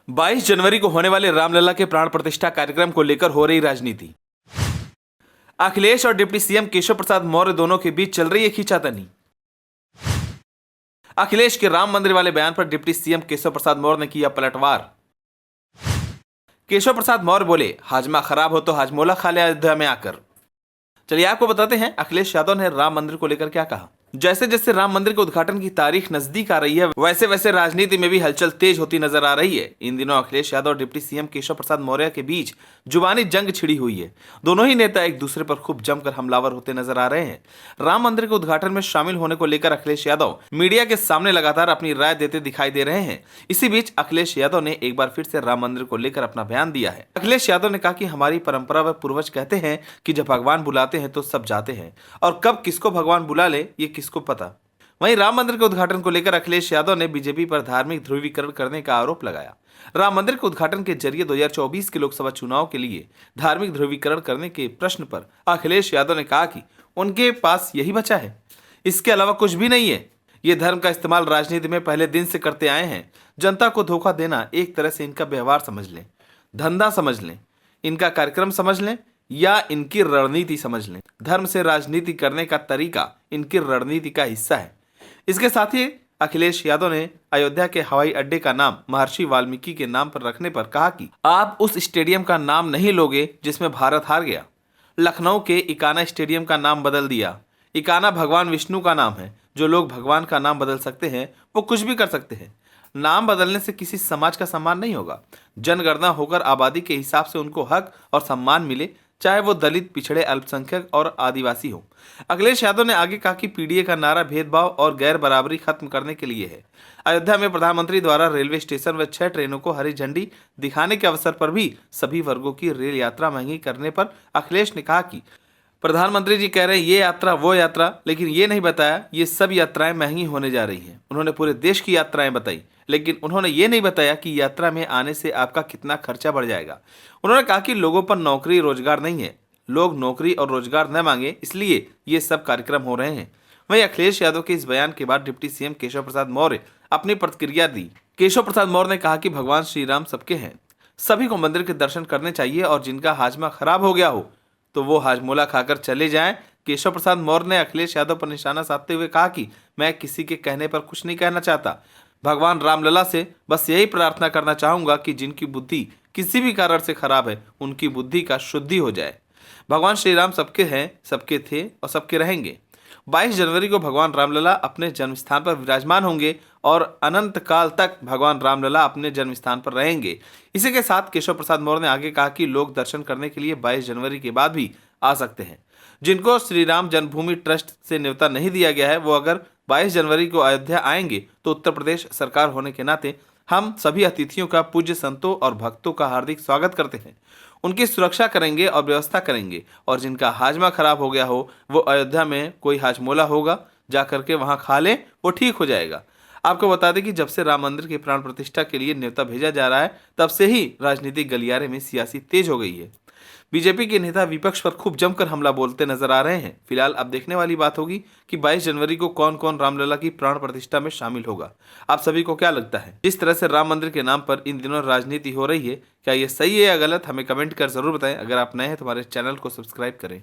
22 जनवरी को होने वाले रामलला के प्राण प्रतिष्ठा कार्यक्रम को लेकर हो रही राजनीति। अखिलेश और डिप्टी सीएम केशव प्रसाद मौर्य दोनों के बीच चल रही है खींचातानी। अखिलेश के राम मंदिर वाले बयान पर डिप्टी सीएम केशव प्रसाद मौर्य ने किया पलटवार। केशव प्रसाद मौर्य बोले, हाजमा खराब हो तो हाजमोला खा ले अयोध्या में आकर। चलिए आपको बताते हैं अखिलेश यादव ने राम मंदिर को लेकर क्या कहा। जैसे जैसे राम मंदिर के उद्घाटन की तारीख नजदीक आ रही है, वैसे वैसे राजनीति में भी हलचल तेज होती नजर आ रही है। इन दिनों अखिलेश यादव और डिप्टी सीएम केशव प्रसाद मौर्य के बीच जुबानी जंग छिड़ी हुई है। दोनों ही नेता एक दूसरे पर खूब जमकर हमलावर होते नजर आ रहे हैं। राम मंदिर के उद्घाटन में शामिल होने को लेकर अखिलेश यादव मीडिया के सामने लगातार अपनी राय देते दिखाई दे रहे हैं। इसी बीच अखिलेश यादव ने एक बार फिर से राम मंदिर को लेकर अपना बयान दिया है। अखिलेश यादव ने कहा कि हमारी परंपरा व पूर्वज कहते हैं कि जब भगवान बुलाते हैं तो सब जाते हैं, और कब किसको भगवान बुला ले ये किसको पता। वहीं राम मंदिर के उद्घाटन को लेकर अखिलेश यादव ने बीजेपी पर धार्मिक ध्रुवीकरण करने का आरोप लगाया। राम मंदिर के उद्घाटन के जरिए 2024 के लोकसभा चुनाव के लिए धार्मिक ध्रुवीकरण करने के प्रश्न पर अखिलेश यादव ने कहा कि उनके पास यही बचा है, इसके अलावा कुछ भी नहीं है। ये धर्म का इस्तेमाल राजनीति में पहले दिन से करते आए हैं। जनता को धोखा देना एक तरह से इनका व्यवहार समझ लें, धंधा समझ लें, इनका कार्यक्रम समझ लें या इनकी रणनीति समझ लें। धर्म से राजनीति करने का तरीका इनकी रणनीति का हिस्सा है। इसके साथ ही अखिलेश यादव ने अयोध्या के हवाई अड्डे का नाम महर्षि वाल्मीकि के नाम पर रखने पर कहा कि आप उस स्टेडियम का नाम नहीं लोगे जिसमें भारत हार गया। लखनऊ के इकाना स्टेडियम का नाम बदल दिया। इकाना भगवान विष्णु का नाम है। जो लोग भगवान का नाम बदल सकते हैं वो कुछ भी कर सकते हैं। नाम बदलने से किसी समाज का सम्मान नहीं होगा। जनगणना होकर आबादी के हिसाब से उनको हक और सम्मान मिले, चाहे वो दलित, पिछड़े, अल्पसंख्यक और आदिवासी हो। अखिलेश यादव ने आगे कहा कि पीडीए का नारा भेदभाव और गैर बराबरी खत्म करने के लिए है। अयोध्या में प्रधानमंत्री द्वारा रेलवे स्टेशन व 6 ट्रेनों को हरी झंडी दिखाने के अवसर पर भी सभी वर्गों की रेल यात्रा महंगी करने पर अखिलेश ने कहा कि प्रधानमंत्री जी कह रहे हैं ये यात्रा वो यात्रा, लेकिन ये नहीं बताया ये सब यात्राएं महंगी होने जा रही हैं। उन्होंने पूरे देश की यात्राएं बताई, लेकिन उन्होंने ये नहीं बताया कि यात्रा में आने से आपका कितना खर्चा बढ़ जाएगा। उन्होंने कहा कि लोगों पर नौकरी रोजगार नहीं है, लोग नौकरी और रोजगार न मांगे, इसलिए ये सब कार्यक्रम हो रहे हैं। वहीं अखिलेश यादव के इस बयान के बाद डिप्टी सीएम केशव प्रसाद मौर्य अपनी प्रतिक्रिया दी। केशव प्रसाद मौर्य ने कहा कि भगवान श्री राम सबके हैं, सभी को मंदिर के दर्शन करने चाहिए, और जिनका हाजमा खराब हो गया हो तो वो हाजमोला खाकर चले जाएं। केशव प्रसाद मौर्य ने अखिलेश यादव पर निशाना साधते हुए कहा कि मैं किसी के कहने पर कुछ नहीं कहना चाहता। भगवान रामलला से बस यही प्रार्थना करना चाहूंगा कि जिनकी बुद्धि किसी भी कारण से खराब है उनकी बुद्धि का शुद्धि हो जाए। भगवान श्री राम सबके हैं, सबके थे और सबके रहेंगे। 22 जनवरी को भगवान रामलला अपने जन्म स्थान पर विराजमान होंगे और अनंत काल तक भगवान रामलला अपने जन्म स्थान पर रहेंगे। इसी के साथ केशव प्रसाद मौर्य ने आगे कहा कि लोग दर्शन करने के लिए 22 जनवरी के बाद भी आ सकते हैं। जिनको श्री राम जन्मभूमि ट्रस्ट से न्योता नहीं दिया गया है वो अगर 22 जनवरी को अयोध्या आएंगे तो उत्तर प्रदेश सरकार होने के नाते हम सभी अतिथियों का पूज्य संतों और भक्तों का हार्दिक स्वागत करते हैं। उनकी सुरक्षा करेंगे और व्यवस्था करेंगे, और जिनका हाजमा खराब हो गया हो वो अयोध्या में कोई हाजमोला होगा, जा करके वहां खा लें, वो ठीक हो जाएगा। आपको बता दें कि जब से राम मंदिर के प्राण प्रतिष्ठा के लिए न्योता भेजा जा रहा है तब से ही राजनीतिक गलियारे में सियासी तेज हो गई है। बीजेपी के नेता विपक्ष पर खूब जमकर हमला बोलते नजर आ रहे हैं। फिलहाल अब देखने वाली बात होगी कि 22 जनवरी को कौन कौन रामलला की प्राण प्रतिष्ठा में शामिल होगा। आप सभी को क्या लगता है, जिस तरह से राम मंदिर के नाम पर इन दिनों राजनीति हो रही है, क्या ये सही है या गलत? हमें कमेंट कर जरूर बताएं। अगर आप नए हैं तो हमारे चैनल को सब्सक्राइब करें।